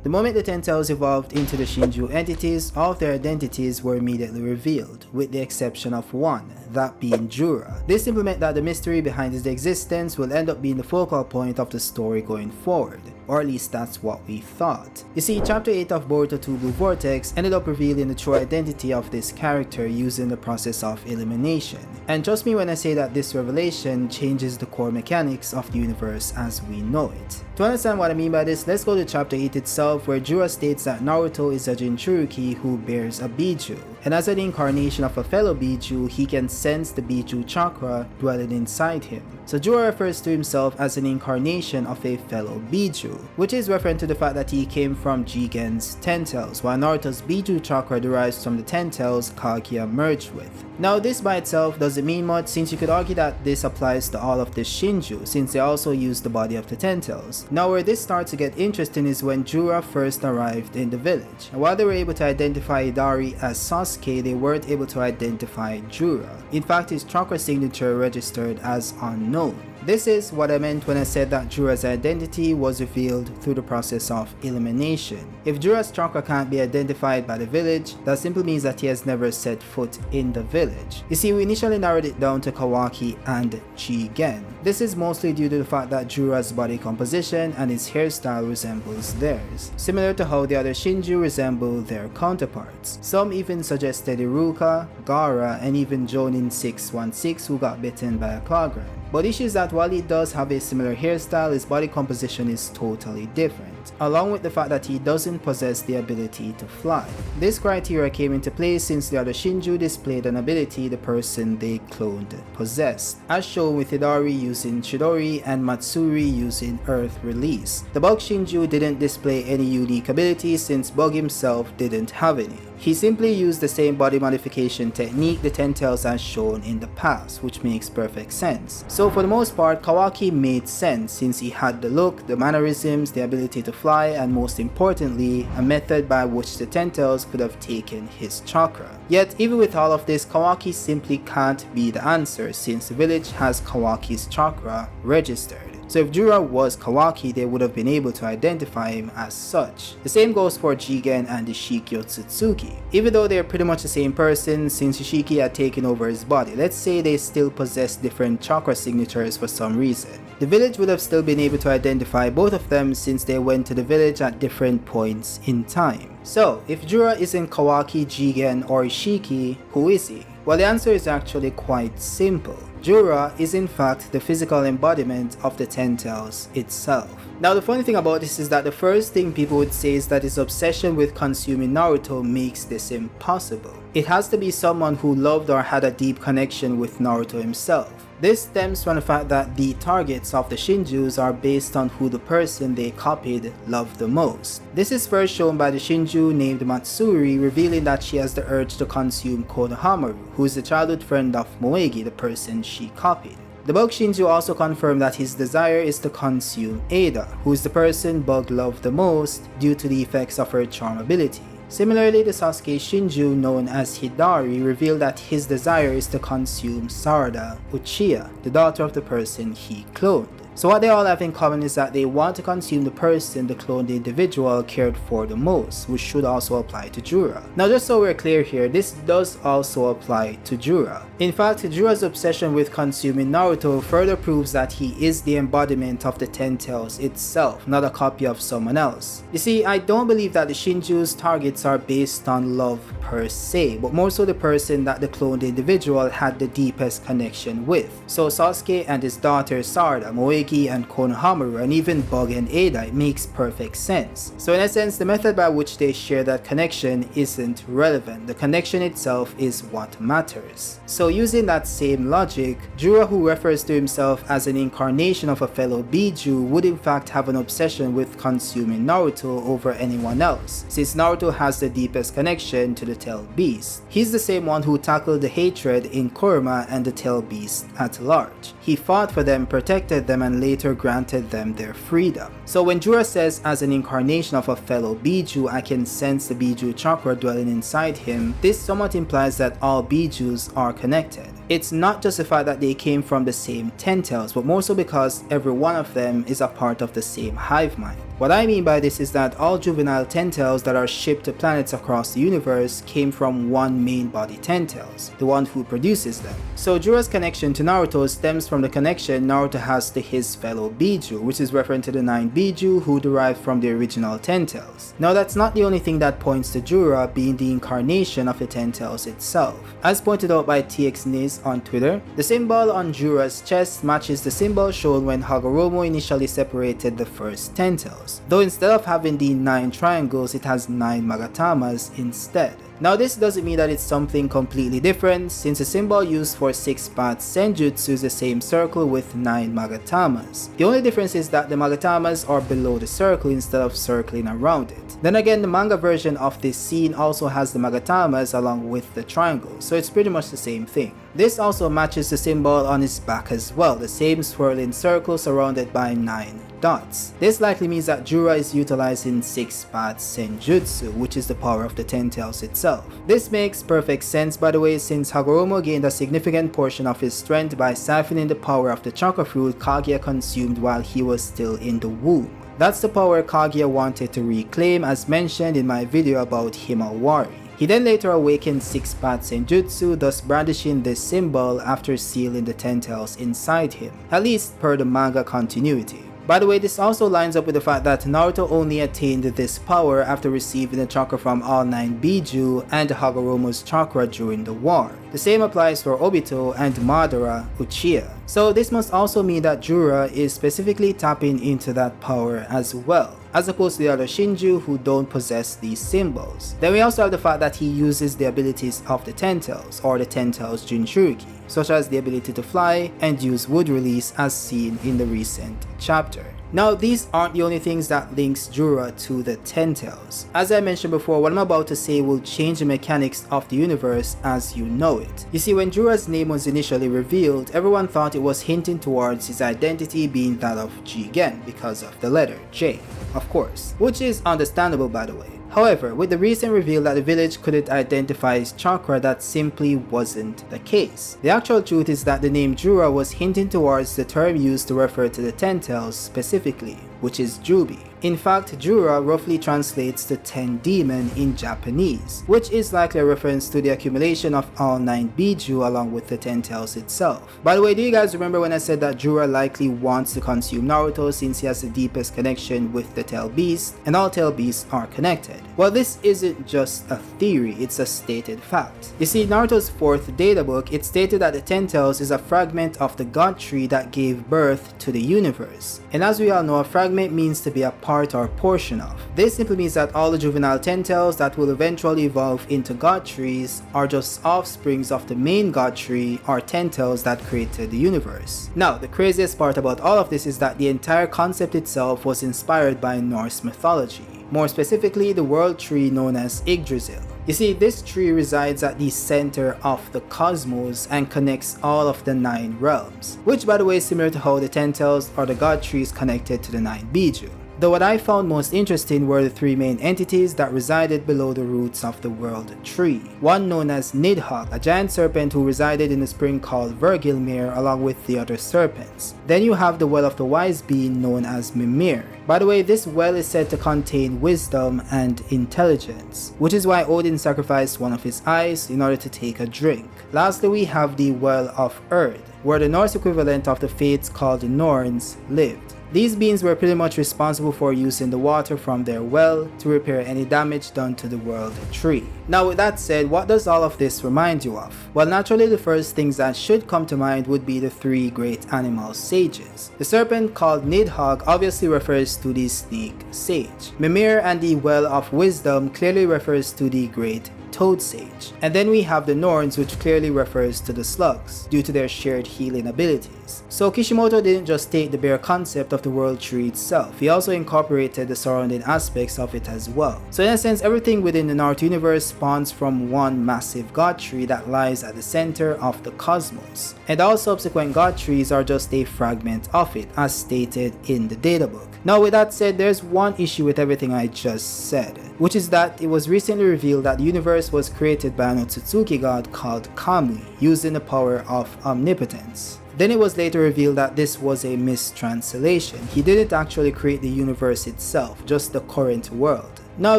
The moment the Ten Tails evolved into the Shinju Entities, all of their identities were immediately revealed, with the exception of one, that being Jura. This simply meant that the mystery behind his existence will end up being the focal point of the story going forward, or at least that's what we thought. You see, chapter 8 of Boruto Two Blue Vortex ended up revealing the true identity of this character using the process of elimination. And trust me when I say that this revelation changes the core mechanics of the universe as we know it. To understand what I mean by this, let's go to chapter 8 itself, where Jura states that Naruto is a Jinchuriki who bears a Biju, and as an incarnation of a fellow Biju, he can sense the Biju chakra dwelling inside him. So Jura refers to himself as an incarnation of a fellow Biju, which is referring to the fact that he came from Jigen's Ten Tails, while Naruto's Biju chakra derives from the Ten Tails Kaguya merged with. Now this by itself doesn't mean much, since you could argue that this applies to all of the Shinju, since they also use the body of the Ten Tails. Now where this starts to get interesting is when Jura first arrived in the village. And while they were able to identify Idari as Sasuke, they weren't able to identify Jura. In fact, his chakra signature registered as unknown. This is what I meant when I said that Jura's identity was revealed through the process of elimination. If Jura's chakra can't be identified by the village, that simply means that he has never set foot in the village. You see, we initially narrowed it down to Kawaki and Jigen. This is mostly due to the fact that Jura's body composition and his hairstyle resembles theirs, similar to how the other Shinju resemble their counterparts. Some even suggested Iruka, Gaara, and even Jonin 616 who got bitten by a clawgram. But the issue is that while he does have a similar hairstyle, his body composition is totally different, along with the fact that he doesn't possess the ability to fly. This criteria came into play since the other Shinju displayed an ability the person they cloned possessed, as shown with Hidari using Chidori and Matsuri using Earth Release. The Bug Shinju didn't display any unique abilities since Bug himself didn't have any. He simply used the same body modification technique the Ten Tails has shown in the past, which makes perfect sense. So for the most part, Kawaki made sense since he had the look, the mannerisms, the ability to fly, and most importantly, a method by which the Ten Tails could have taken his chakra. Yet even with all of this, Kawaki simply can't be the answer since the village has Kawaki's chakra registered. So if Jura was Kawaki, they would have been able to identify him as such. The same goes for Jigen and Ishiki Otsutsuki. Even though they are pretty much the same person, since Ishiki had taken over his body, let's say they still possess different chakra signatures for some reason. The village would have still been able to identify both of them since they went to the village at different points in time. So if Jura isn't Kawaki, Jigen, or Ishiki, who is he? Well, the answer is actually quite simple. Jura is in fact the physical embodiment of the Ten Tails itself. Now the funny thing about this is that the first thing people would say is that his obsession with consuming Naruto makes this impossible. It has to be someone who loved or had a deep connection with Naruto himself. This stems from the fact that the targets of the Shinjus are based on who the person they copied loved the most. This is first shown by the Shinju named Matsuri revealing that she has the urge to consume Konohamaru, who is the childhood friend of Moegi, the person she copied. The Bug Shinju also confirmed that his desire is to consume Ada, who is the person Bug loved the most due to the effects of her charm ability. Similarly, the Sasuke Shinju known as Hidari revealed that his desire is to consume Sarada Uchiha, the daughter of the person he cloned. So what they all have in common is that they want to consume the person the cloned individual cared for the most, which should also apply to Jura. Now just so we're clear here, this does also apply to Jura. In fact, Jura's obsession with consuming Naruto further proves that he is the embodiment of the Ten Tails itself, not a copy of someone else. You see, I don't believe that the Shinju's targets are based on love per se, but more so the person that the cloned individual had the deepest connection with. So Sasuke and his daughter Sarada, Moegi, and Konohamaru, and even Bug and Ada, it makes perfect sense. So in a sense, the method by which they share that connection isn't relevant. The connection itself is what matters. So using that same logic, Jura, who refers to himself as an incarnation of a fellow Biju, would in fact have an obsession with consuming Naruto over anyone else, since Naruto has the deepest connection to the Tail Beast. He's the same one who tackled the hatred in Kurama and the Tail Beast at large. He fought for them, protected them, and later granted them their freedom. So when Jura says as an incarnation of a fellow Biju, I can sense the Biju chakra dwelling inside him, this somewhat implies that all Bijus are connected. It's not just the fact that they came from the same Ten Tails, but more so because every one of them is a part of the same hive mind. What I mean by this is that all juvenile Tentacles that are shipped to planets across the universe came from one main body Tentacles, the one who produces them. So Jura's connection to Naruto stems from the connection Naruto has to his fellow Biju, which is referring to the 9 Biju who derived from the original Tentacles. Now that's not the only thing that points to Jura being the incarnation of the Tentacles itself. As pointed out by TXNiz on Twitter, the symbol on Jura's chest matches the symbol shown when Hagoromo initially separated the first Tentacles, though instead of having the 9 triangles, it has 9 Magatamas instead. Now this doesn't mean that it's something completely different, since the symbol used for 6-path Senjutsu is the same circle with 9 Magatamas. The only difference is that the Magatamas are below the circle instead of circling around it. Then again, the manga version of this scene also has the Magatamas along with the triangles, so it's pretty much the same thing. This also matches the symbol on his back as well, the same swirling circle surrounded by 9 dots. This likely means that Jura is utilizing 6-path Senjutsu, which is the power of the Tentacles itself. This makes perfect sense, by the way, since Hagoromo gained a significant portion of his strength by siphoning the power of the chakra fruit Kaguya consumed while he was still in the womb. That's the power Kaguya wanted to reclaim, as mentioned in my video about Himawari. He then later awakened 6-path Senjutsu, thus brandishing this symbol after sealing the Tentacles inside him, at least per the manga continuity. By the way, this also lines up with the fact that Naruto only attained this power after receiving the chakra from all 9 Biju and Hagoromo's chakra during the war. The same applies for Obito and Madara Uchiha. So this must also mean that Jura is specifically tapping into that power as well, as opposed to the other Shinju who don't possess these symbols. Then we also have the fact that he uses the abilities of the Tentacles, or the Tentacles Jinchuriki, such as the ability to fly and use wood release as seen in the recent chapter. Now these aren't the only things that links Jura to the Tentacles. As I mentioned before, what I'm about to say will change the mechanics of the universe as you know it. You see, when Jura's name was initially revealed, everyone thought it was hinting towards his identity being that of Jigen because of the letter J, of course, which is understandable by the way. However, with the recent reveal that the village couldn't identify his chakra, that simply wasn't the case. The actual truth is that the name Jura was hinting towards the term used to refer to the Tentacles specifically, which is Jubi. In fact, Jura roughly translates to 10 demon in Japanese, which is likely a reference to the accumulation of all 9 Biju along with the Tentacles itself. By the way, do you guys remember when I said that Jura likely wants to consume Naruto since he has the deepest connection with the Tail Beast, and all Tail Beasts are connected? Well, this isn't just a theory, it's a stated fact. You see, Naruto's 4th data book, it stated that the Tentacles is a fragment of the God tree that gave birth to the universe. And as we all know, a fragment means to be a part or portion of. This simply means that all the juvenile Tentacles that will eventually evolve into God trees are just offsprings of the main God tree or Tentacles that created the universe. Now, the craziest part about all of this is that the entire concept itself was inspired by Norse mythology. More specifically, the world tree known as Yggdrasil. You see, this tree resides at the center of the cosmos and connects all of the 9 realms, which by the way is similar to how the Tentacles or the God tree is connected to the 9 Biju. Though what I found most interesting were the 3 main entities that resided below the roots of the world tree. One known as Nidhogg, a giant serpent who resided in a spring called Vergilmere along with the other serpents. Then you have the well of the wise being known as Mimir. By the way, this well is said to contain wisdom and intelligence, which is why Odin sacrificed one of his eyes in order to take a drink. Lastly, we have the well of Erd, where the Norse equivalent of the fates called the Norns lived. These beings were pretty much responsible for using the water from their well to repair any damage done to the world tree. Now with that said, what does all of this remind you of? Well, naturally the first things that should come to mind would be the 3 great animal sages. The serpent called Nidhogg obviously refers to the snake sage. Mimir and the well of wisdom clearly refers to the great toad sage. And then we have the Norns, which clearly refers to the slugs due to their shared healing abilities. So Kishimoto didn't just take the bare concept of the world tree itself, he also incorporated the surrounding aspects of it as well. So in a sense, everything within the Naruto universe spawns from one massive god tree that lies at the center of the cosmos. And all subsequent god trees are just a fragment of it, as stated in the databook. Now with that said, there's one issue with everything I just said, which is that it was recently revealed that the universe was created by an Otsutsuki god called Kamui, using the power of omnipotence. Then it was later revealed that this was a mistranslation. He didn't actually create the universe itself, just the current world. Now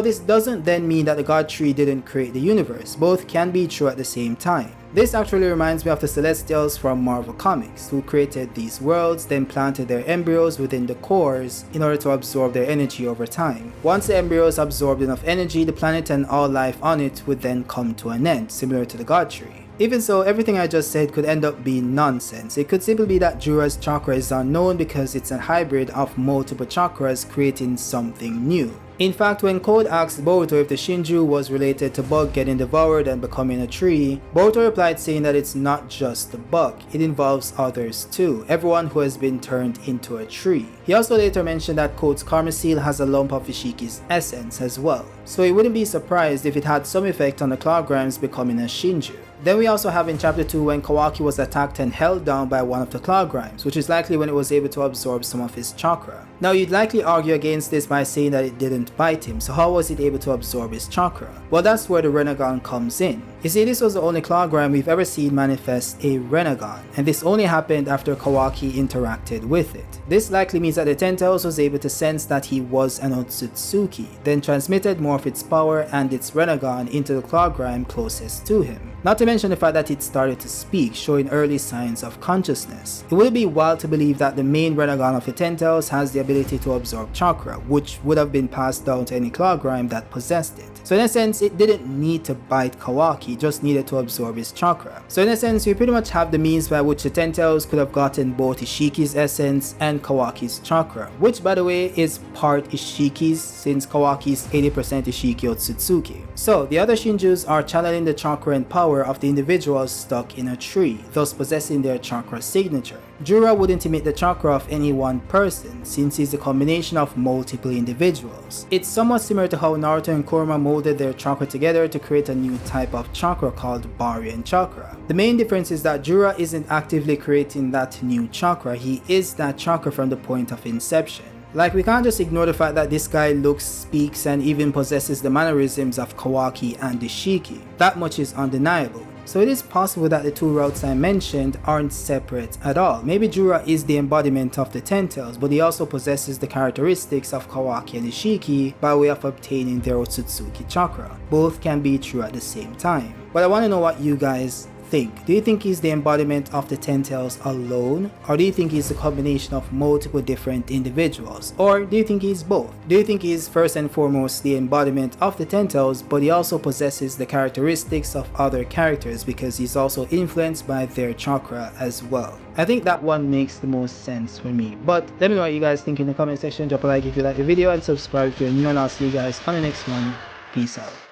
this doesn't then mean that the God Tree didn't create the universe, both can be true at the same time. This actually reminds me of the Celestials from Marvel Comics, who created these worlds, then planted their embryos within the cores in order to absorb their energy over time. Once the embryos absorbed enough energy, the planet and all life on it would then come to an end, similar to the God Tree. Even so, everything I just said could end up being nonsense. It could simply be that Jura's chakra is unknown because it's a hybrid of multiple chakras creating something new. In fact, when Code asked Boruto if the Shinju was related to Bug getting devoured and becoming a tree, Boruto replied saying that it's not just the Bug, it involves others too, everyone who has been turned into a tree. He also later mentioned that Code's Karma Seal has a lump of Ishiki's essence as well, so he wouldn't be surprised if it had some effect on the Clawgrams becoming a Shinju. Then we also have in chapter 2 when Kawaki was attacked and held down by one of the Clawgrams, which is likely when it was able to absorb some of his chakra. Now you'd likely argue against this by saying that it didn't bite him, so how was it able to absorb his chakra? Well, that's where the Renegon comes in. You see, this was the only Clawgram we've ever seen manifest a Renegon, and this only happened after Kawaki interacted with it. This likely means that the Ten Tails was able to sense that he was an Otsutsuki, then transmitted more of its power and its Renegon into the Clawgram closest to him. Not to mention the fact that it started to speak, showing early signs of consciousness. It would be wild to believe that the main Renegon of the Ten Tails has the ability to absorb chakra, which would have been passed down to any Clawgram that possessed it. So in a sense, it didn't need to bite Kawaki, just needed to absorb his chakra. So in a sense, we pretty much have the means by which the Ten Tails could have gotten both Ishiki's essence and Kawaki's chakra, which by the way is part Ishiki's since Kawaki is 80% Ishiki Otsutsuki. So the other Shinjus are channeling the chakra and power of the individuals stuck in a tree, thus possessing their chakra signature. Jura wouldn't emit the chakra of any one person, since he's a combination of multiple individuals. It's somewhat similar to how Naruto and Kurama molded their chakra together to create a new type of chakra called Baryon chakra. The main difference is that Jura isn't actively creating that new chakra, he is that chakra from the point of inception. Like, we can't just ignore the fact that this guy looks, speaks, and even possesses the mannerisms of Kawaki and Ishiki. That much is undeniable. So it is possible that the two routes I mentioned aren't separate at all. Maybe Jura is the embodiment of the Ten Tails, but he also possesses the characteristics of Kawaki and Ishiki by way of obtaining their Otsutsuki chakra. Both can be true at the same time. But I want to know what you guys think. Do you think he's the embodiment of the Ten Tails alone? Or do you think he's a combination of multiple different individuals? Or do you think he's both? Do you think he's first and foremost the embodiment of the Ten Tails, but he also possesses the characteristics of other characters because he's also influenced by their chakra as well? I think that one makes the most sense for me. But let me know what you guys think in the comment section. Drop a like if you like the video and subscribe if you're new, and I'll see you guys on the next one. Peace out.